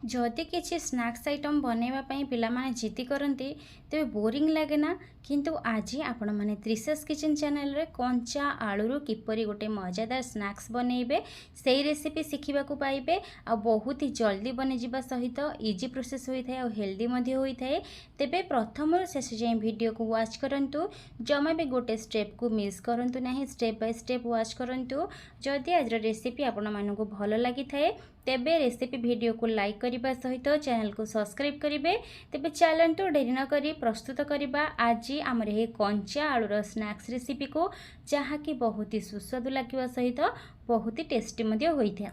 जदि किसी snacks item बनवाई पिलाने जिद्दी करती तेरे बोरिंग लगे ना किंतु आज आपण मैंने त्रिशेष किचन चैनल रे कंचा आलू किपरि गोटे मजादार स्नैक्स बनइबे से रेसिपी शिखा पाइबे आ बहुत ही जल्दी बनी जावा सहित इजी प्रोसेस होता है और हेल्दी होता है। तेबे प्रथम शेष जाए वीडियो को वाच करंतु जमा भी गोटे स्टेप को मिस करंतु नहीं स्टेप बाय स्टेप वाच करंतु। जदि आज रेसिपी आपण मानक भल लगी थाए तेबे रेसिपी वीडियो को लाइक करने सहित चैनल को सब्सक्राइब करेंगे। तेबे चलतु डेरी न करी प्रस्तुत करवा आज आमर ये कंचा आलूर स्नैक्स रेसिपी को जहाँकि बहुत ही सुस्वादु लगे सहित बहुत ही टेस्टी होता है।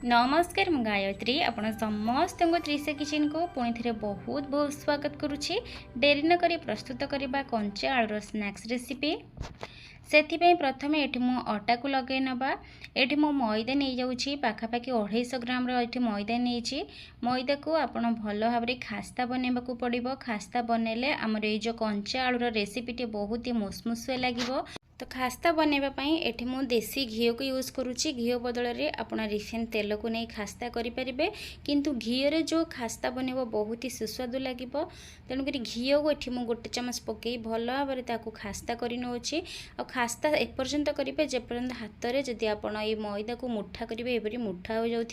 नमस्कार मु गायत्री आपण समस्त त्रिशे किचन को पुणी थे बहुत बहुत स्वागत करुच्ची। डेरी न करी प्रस्तुत करवा कंचा आलूर स्नैक्स रेसिपी से प्रथम ये मु अटा को लगे नवा ये मो मैदा नहीं जाऊँगी पाखापाखि 250 ग्राम ये मैदा नहीं। मैदा को आपण भल भाव खास्ता बनवाक पड़ो। खास्ता बनइले आमर ये जो कंचा आलूर रेसिपीटे बहुत ही मुसमुसिया लगे। तो खास्ता बनवाई ये मु देसी घी को यूज करुच्ची। घी बदल में आपड़ रिफाइन तेल को नहीं खास्ता करें किंतु घी रे जो खास्ता बनव बहुत ही सुस्वादु लगे। तेणुक घी को ये मुझे गोटे चमच पकई भल भाव में खास्ता करनौची। और खास्ता एपर्यंत करेंगे जेपर्यंत हाथ में जदि आप मैदा को मुठा करेंगे ये मुठा हो जाऊँ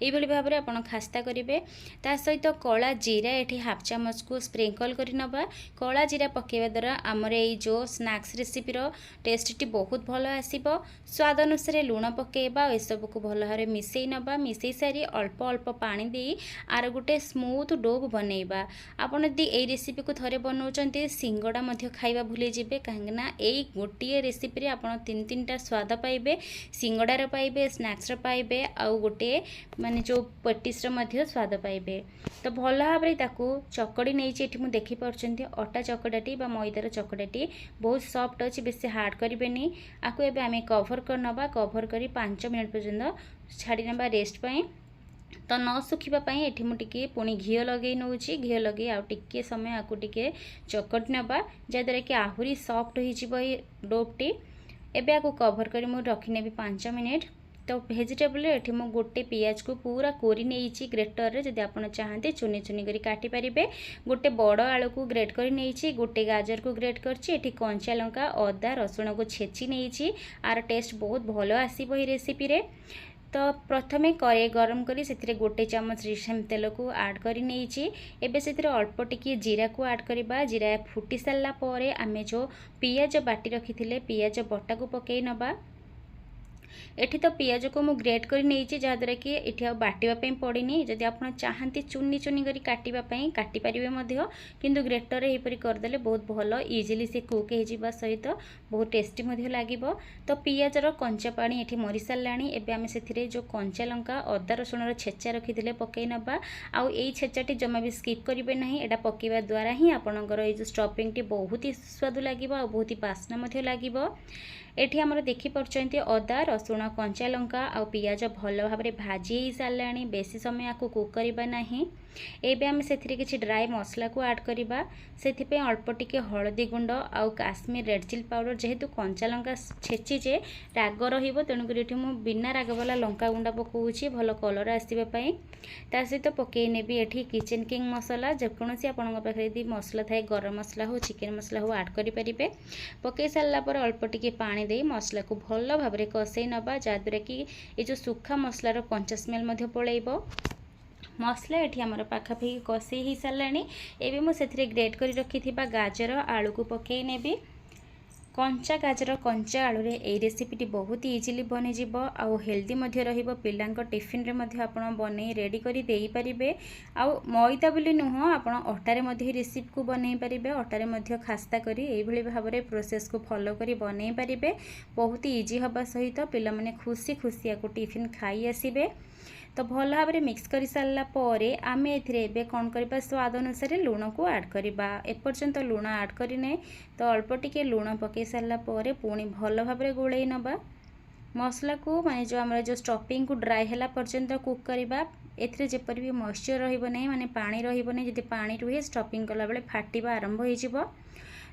ये भाव में आप खास्ता करेंगे। ता सहित कला जीरा ये हाफ चामच को स्प्रिंकल कर नवा। कला जीरा पकेवा द्वारा आमर ये जो स्नैक्स रेसिपीर टेस्टी बहुत भल आसो। स्वाद अनुसार लुण पकेबा और सब को भल भाव मिसई नवा। मिसई सारी अल्प अल्प पानी दे आर गोटे स्मूथ डो बनइबा। आपड़ यदि ये रेसिपी को थे बनाऊँ सिंगड़ा खाइबा भूली जाए कहीं यही गोटे रेसिपी आप तीन तीन टा स्वाद पाइबे। सिंगड़ार पाइबे स्नैक्स पाइबे आउ गोटे माने जो पेटिस स्वाद पाइबे। तो भल भाव में चकड़ी नहीं देखिपुर अटा चकड़ाटी मैदार चकड़ाटी बहुत सॉफ्ट अच्छी बेस हार्ड करें। आपको एवं आम कभर कर नवा। कभर कर 5 मिनट पर्यंत छाड़ी नवा रेस्ट पाई। तो न सुखापी ये मुझे पुणी घी लगे नौ घी लगे आउ टिके समय आपको टिके चकट नवा जहाँद्वारा कि आहरी सॉफ्ट हो डोटी। एवं आपको कभर कर मुझे रखी 5 मिनट। तो भेजिटेबल ये मुझे गोटे पियाज को पूरा कोरी नहीं ग्रेटर रे जदि आप चाहते चुनी चुनी कर काटी पारिबे। गोटे बड़ आलू को ग्रेट कर नहीं गोटे गाजर को ग्रेट कर कंचा लंका अदा रसुण को छेची नहीं आर टेस्ट बहुत भल आसो ये रेसिपी रे। तो प्रथमे कड़े गरम करी से गोटे चमच रिफाइन तेल को ऐड कर नहीं एबे से अल्प टिके जीरा को ऐड करवा। जीरा फुटी सारा पर आमे जो पियाज बाटी रखी पियाज बटा को पकई नवा। एठी तो पियाज को मु ग्रेट कर नहीं जहाँद्वारा कि ये बाटापी पड़नी। जदि आप चाहती चुनी चुनी कर काटापी काटिपारे किंतु ग्रेटर यहपरी करदे बहुत भल इजिली से कुक हो सहित बहुत टेस्टी लगे। तो पियाजर कंचा पानी ये मरी सारा एवं आम से जो कंचा लंका अदा रसुण छेचा रखी पकई नवा। आउ यही छेचाटी जमा भी स्किप करेंगे ना। यहाँ पकेवा द्वारा ही आपंकर ये स्टफिंग टी बहुत ही सुस्वादु लगे और बहुत ही बास्ना लगे। एठी आमर देखिपुर अदा रसुण कंचा लंका आ पियाज भल भाव में भाजी हो सारा बेसी समय आपको कुक करवा ना। एबे आम से किसी ड्राई मसला को ऐड करवा। से अल्प टिके हलदी गुंड आउ काश्मीर रेड चिली पाउडर जेहेतु कंचा लंका छेचीचे राग रहिबो तेणुक मु बिना राग वाला लंका गुंड पकाऊँगी भल कलर आसवाई। ता सहित पकई नेबी एठी किचन किंग मसला जेकोसी आपण पाखे यदि मसला थाए गरम मसला हो चिकेन मसला हो ऐड करें। पकई सारा पर अल्प टिके पानी दे मसला को भल भाव में कषई नवा जहाँद्वारा कि ये जो सुखा मसलार कंचा स्मेल पलैब। मसला ये आमर पाखापाखि कषई हो सारा एवं मुझे ग्रेट कर रखी गाजर आलू को पकई नेबी। कंचा गाजर कंचा आलू रे ये रेसिपीटी बहुत इजिली बनीज आउ हेल्दी रहिबो। पिलांक टिफिन रे मध्य आपण बनै रेडी करी देई परिबे। आउ मैदा बोली नुह आपण अटारे मध्य रेसिपी को बनै परिबे। अटारे मध्य खास्ता करी एई भली भाव रे प्रोसेस को फॉलो करी बनै परिबे। बहुत इजी हबा सहित पिला माने खुशी खुशी को टिफिन खाई आसीबे। तो भल भाव में मिक्स कर सारा पर आम ए कौन करवा स्वाद अनुसार लुण को ऐड करवा। एपर्यंत लुण ऐड करने तो अल्प टिके लुण पकई सारा पर पुणी भल भाव में गोल नवा। मसला को माने जो आम जो स्टफिंग को ड्राई है पर्यंत कुक करवा। एथिरे जेपरि भी मॉइस्चर रहिबो नै माने पानी रहिबो नै। जदि पानी रुहे स्टफिंग कला बेले फाटिबा आरंभ हो।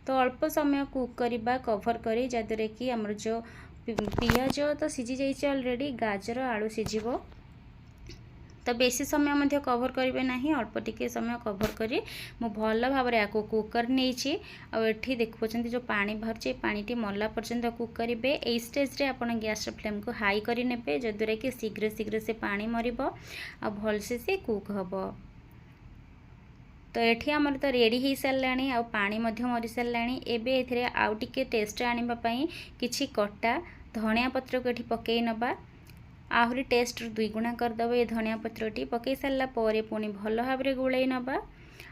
तो अल्प समय कुक करवा कभर करी जहाँद्वारा कि आमर जो पियाज तो सीझी जाइए ऑलरेडी गाजर आलू सीझिबो। तो बेसी समय मध्य कवर करेंगे ना, अल्प टिके समय कवर करी मु भल भाव में आपको कुक कर नहीं। आठी देखुं जो पानी बाहर पानी मला पर्यंत कुक करेंगे। यही स्टेज रे आपण गैस फ्लेम को हाई करें जद्वारा कि शीघ्र शीघ्र से पानी मरब आ भलसे से कुक हम। तो ये आमर तो रेडी हो सारे आ पानी मरी सारे। एबे आउ टिके टेस्ट आने किछि कटा धनिया पत्र को ये पकई नबा, आहरी टेस्ट दुई गुणा करदब। ये धनिया पत्रटी पकई सारा पर पुणी भल भाव में गोल नबा।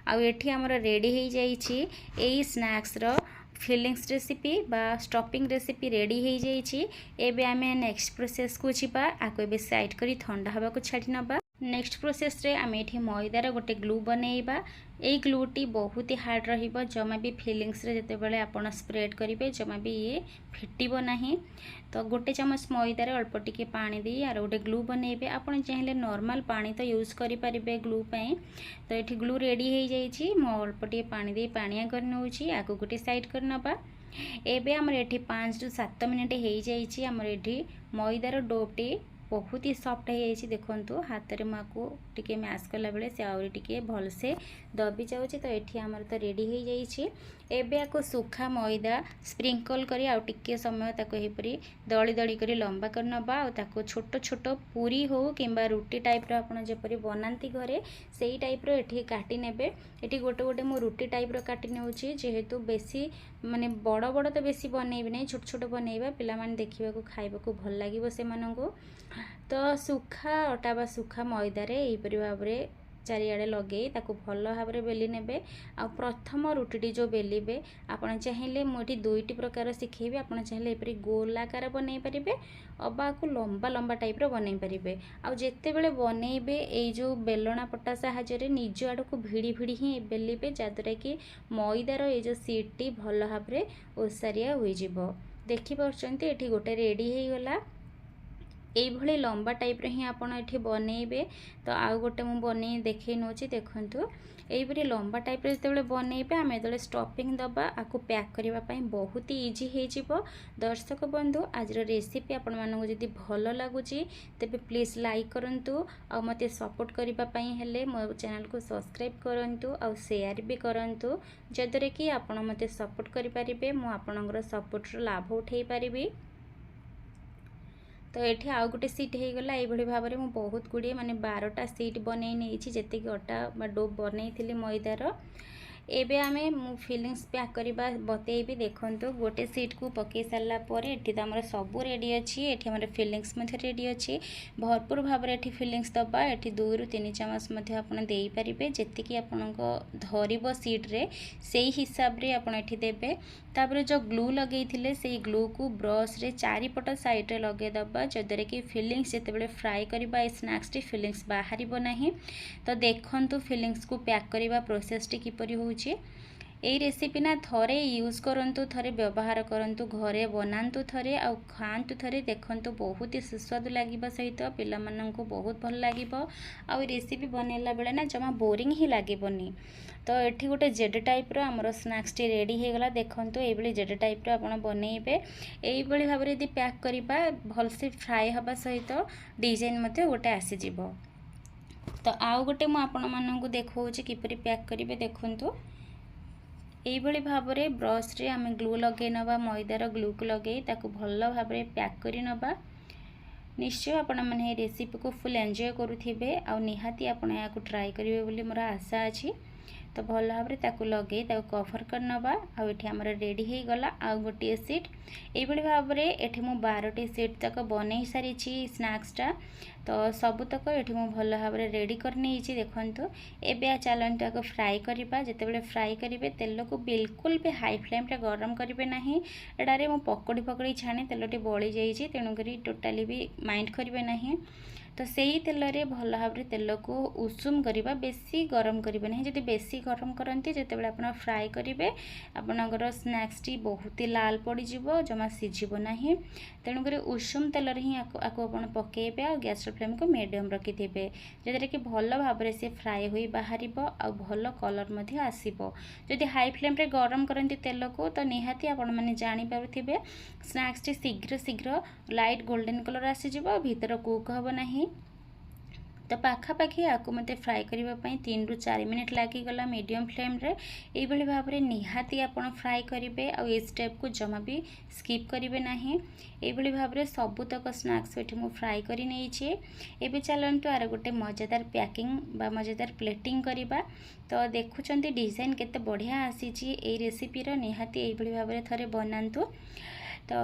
आठी आमर रेडी हो जाइए स्नैक्स रो फिलिंग्स रेसिपी बा स्टफिंग रेसिपी रेडी हो जाइए। एबे आमे नेक्स्ट प्रोसेस को जीवा। आको एबे साइड करी ठंडा हवा को छाड़ी नबा। नेक्स्ट प्रोसेस रे आमे एठी मैदार गोटे ग्लू बनैबा। यही ग्लूटी बहुत ही हार्ड रहिबो, जमा भी फिलिंग्स रे जते बेले आपण स्प्रेड करिवे जमा भी ये फिटिबो नाही। तो गोटे चमच मैदार अल्प टिके पानी दी आर गोटे ग्लू बनैबे। आपण चाहिले नॉर्मल पानी तो यूज करि परिबे ग्लू पई। तो एठी ग्लू रेडी हो जाइए। मो अल्प टिके पानी दी पानिया कर नउची। आको गोटे साइड कर नबा। एबे हमर एठी 5 टू 7 मिनिट हो जाइए। हमर एठी मैदार डोटी बहुत ही सॉफ्ट हो जाइए। देखो हाथ में मुझे टिके मैश कला बेले से आउरी टिके भल से दबी जाऊँगी। तो ये आमर तो रेडी हो जाइए। एबे आको सुखा मैदा स्प्रिंकल करी आउ टिके समय ताको एपरी दली दली करी लंबा कर नबा। आ ताको छोट छोट पूरी हो किंबा रुटी टाइप रो आपण जेपरी बनाती घरे सेही टाइप रो एठी काटी नेबे। एठी गोटे गोटे मो रुटी टाइप रो काटी नेउची, जेहेतु बेसी माने बड़ बड़ तो बेसी बनैबे नै, छोट छोट बनैबा पिला माने देखिबा को खाइबा को भल लागिबो से मानंगो। तो सुखा अटा बा सुखा मैदार यहीपरि भाव में चारिआडे लगे ताको भल भाव में बेली नेबे। आ प्रथम रुटीटी जो बेलिबे आपण चाहिए मुझे दुईटी प्रकार शिखेबी। आपण चाहिए एपरी गोलाकार बनई पारिबे अबा को लंबा लंबा टाइप रो बनई पारिबे। आ जेते बेले बनैबे ए जो बेलना पट्टा साहाय्य रे निज आड़ को भिड़ी भिड़ी ही बेलिबे, जद्वारा कि मैदार ये जो सीटटी भल भाव में ओसारिया हो जिवो। देखि पारछंती एठी गोटे रेडी हो गला। यही लंबा टाइप रे ही आपण एठी बनैबे। तो आउ गोटे मु बनै देखै नोची देखंतु। यहीपरि लंबा टाइप रे जेतेबेले बनैबे आमे जेतेबेले स्टफिंग दबा आकु पैक करबा पई बहुत ही इजी हे जिवो। दर्शक बंधु आज रेसिपी आपण मानकु जदि भल लागुची तेबे प्लीज लाइक करंतु आ मते सपोर्ट करबा पई हेले मो चैनल को सब्सक्राइब करंतु आ शेयर भी करंतु, जदरे कि आपण मते सपोर्ट करि परिबे। मो आपनकर सपोर्ट रो लाभ उठै परिबी। तो ये आउ गोटे सीट हो गला। ये भाव में बहुत गुड़े माने 12टा सीट बनै नहीं जेते कि अटा डो बनै थी मैदार। एबे आमे फिलिंग्स पैक करबा बतेबी। देखंतु गोटे सीट को पकई सारा पर एठी तो हमर सब रेडी अछि। एठी हमर फिलिंग्स मध्ये रेडी अछि। भरपूर भाव में एठी फिलिंग्स दबा। एठी 2 ରୁ 3 चमच मध्ये आपण देई परिबे जेति कि आपनको धरिबो सीट रे सेही हिसाब रे आपण एठी देबे। तापर जो ग्लू लगई थिले सेही ग्लू को ब्रश रे चारिपट साइड रे लगे दबा, जदरे कि फिलिंग्स जेते बेले फ्राई करबा ए स्नैक्स टी फिलिंग्स बाहरिबो नाही। तो देखंतु फिलिंग्स को पैक करबा प्रोसेस टी किपरि हो। यही रेसिपी ना थरे यूज करंतु, थरे व्यवहार करंतु, घरे बनांतु थरे आ खांतु थरे। देखंतु बहुत ही सुस्वादु लागिबा सहित पिला माननकु बहुत भल लागिबो। आ रेसिपी बनेला बेले ना जमा बोरिंग ही लागिबोनी। तो एठी गोटे जेड टाइप रो हमर स्नैक्स टी रेडी हो गला। देखंतु ए बेले जेड टाइप रो आपण बनैबे। एई बेले भाबरे यदि पैक करबा भल से फ्राई हबा सहित डिजाइन मते गोटे आसी जिवो। तो आउ गोटे मु आपण माननकु देखौछि किपरि पैक करिवे। देखंतु यही भाव में ब्रश रे आमे ग्लू लगे नबा, मैदार ग्लू को लगे ताकू भल भाव में पैक करी नबा। निश्चय आपण माने रेसिपी को फुल एंजॉय करुथिबे आ निहाती आपण या को ट्राई करिवे बोली मोर आशा अछि। तो भल भाव में ताकू लगे ताकू कवर कर नबा। आ एठी हमर रेडी हो गला आ गोटे सीट। यही भाव में एठी मु 12टी सीट तक बनै सारी स्नैक्सटा। तो सबुतक ये भल भाव में रेडी कर नहीं। देखंतु एबे चलंतु आको फ्राई करबा। जेतेबेले फ्राई करिवे तेल को बिल्कुल भी हाई फ्लेम रे गरम करिवे नाही। एडारे मु पकड़ी पकड़ी छाने तेलटी बळी जाइछि, तेणु करी टोटाली भी माइंड करिवे नाही। तो सही तेल रे भल भाव में तेल को उषुम करबा, बेसी गरम करिवे नहीं। जदि बेसी गरम करंती जेतेबेले आपण फ्राई करिवे आपनकर स्नैक्स टी बहुत ही लाल पड़ी जिवो, जमा सिझिबो नाही। तेणु करी उषुम तेल रे ही आको आपण पकेबे आ गैस फ्लेम को मीडियम रखिथिबे, जेतरे कि भल भाव में से फ्राई होई बाहरिबो आ भल कलर मध्ये आसीबो। जदि हाई फ्लेम रे गरम करंती तेल को तो निहाती आपण माने जानि पारुथिबे स्नैक्स टी शीघ्र शीघ्र लाइट गोल्डन कलर आसी जिवो, भीतर कुक हबो नाही। तो पाखापाखि आपको मत फ्राए करने 3 ରୁ 4 मिनट लगिगला मीडियम फ्लेम रे। यही भाव में निहाती आपण फ्राए करेंगे आ स्टेप को जमा भी स्किप करेंगे ना। यही भाव में सबुतक स्नैक्स ये मुझे फ्राए कर नहीं। चलतु आर गोटे मजेदार पैकिंग बा मजेदार प्लेटिंग करवा। तो देखुं डिजाइन केते बढ़िया आसी रेसिपीर निहाती यही भाव में थे बनातु। तो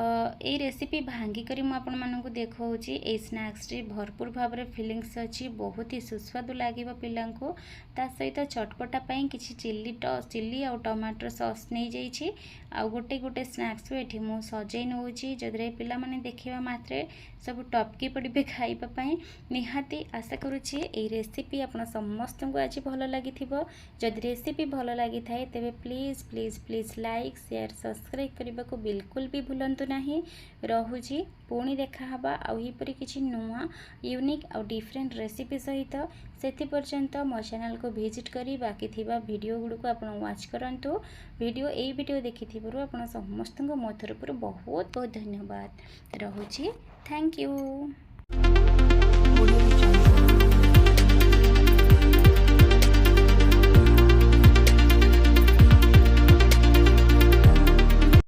ये रेसिपी भांगी करी मु आपण मानकु देखौची। ए स्नैक्स रे भरपूर भाव में फिलिंग्स अच्छी, बहुत ही सुस्वादु लगे पिलांको। ता सहित चटपटा पाई किछि चिल्ली आ टमाटर सॉस नहीं जाइछि। आ गोटे गोटे स्नैक्स एठी मु सजै नउची जदरे पिला माने देखिबा मात्रे सब टपकी पड़े खाइबा पाई। निहाती आशा करुछि ए रेसिपी आपण समस्त को आज भल लगी। जदि रेसिपी भल लगी थाए तेबे please please please like share subscribe करने को बिल्कुल भी भूलंतु नहीं। रहुछि पुणी देखा हबा आउ हिपरि किछि नुआ यूनिक आउ डिफरेंट रेसिपी सहित। सेति पर्यंत मो चैनल को विजिट करी बाकी थिबा वीडियो गुड़ को आपण वाच करंतु। वीडियो देखिथिबारु आपण समस्त को मो तरफ बहुत बहुत धन्यवाद। रहुछि थैंक यू।